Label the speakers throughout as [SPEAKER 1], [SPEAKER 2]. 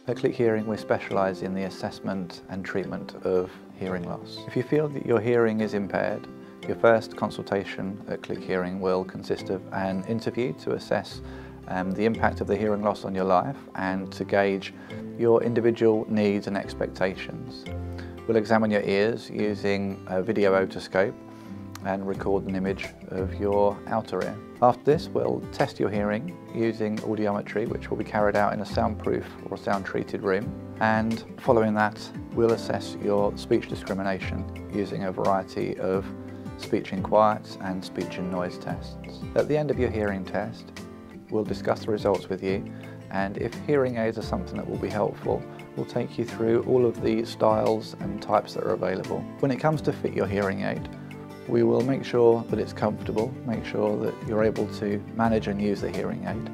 [SPEAKER 1] At Click Hearing, we specialise in the assessment and treatment of hearing loss. If you feel that your hearing is impaired, your first consultation at Click Hearing will consist of an interview to assess the impact of the hearing loss on your life and to gauge your individual needs and expectations. We'll examine your ears using a video otoscope and record an image of your outer ear. After this, we'll test your hearing using audiometry, which will be carried out in a soundproof or sound-treated room. And following that, we'll assess your speech discrimination using a variety of speech in quiet and speech in noise tests. At the end of your hearing test, we'll discuss the results with you, and if hearing aids are something that will be helpful, we'll take you through all of the styles and types that are available. When it comes to fit your hearing aid, we will make sure that it's comfortable, make sure that you're able to manage and use the hearing aid,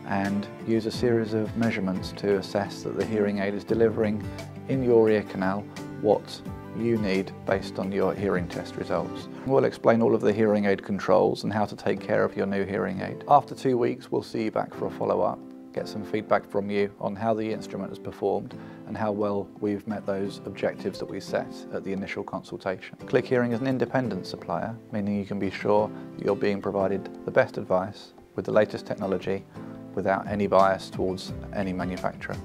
[SPEAKER 1] and use a series of measurements to assess that the hearing aid is delivering in your ear canal what you need based on your hearing test results. We'll explain all of the hearing aid controls and how to take care of your new hearing aid. After 2 weeks, we'll see you back for a follow-up, get some feedback from you on how the instrument has performed and how well we've met those objectives that we set at the initial consultation. Click Hearing is an independent supplier, meaning you can be sure that you're being provided the best advice with the latest technology without any bias towards any manufacturer.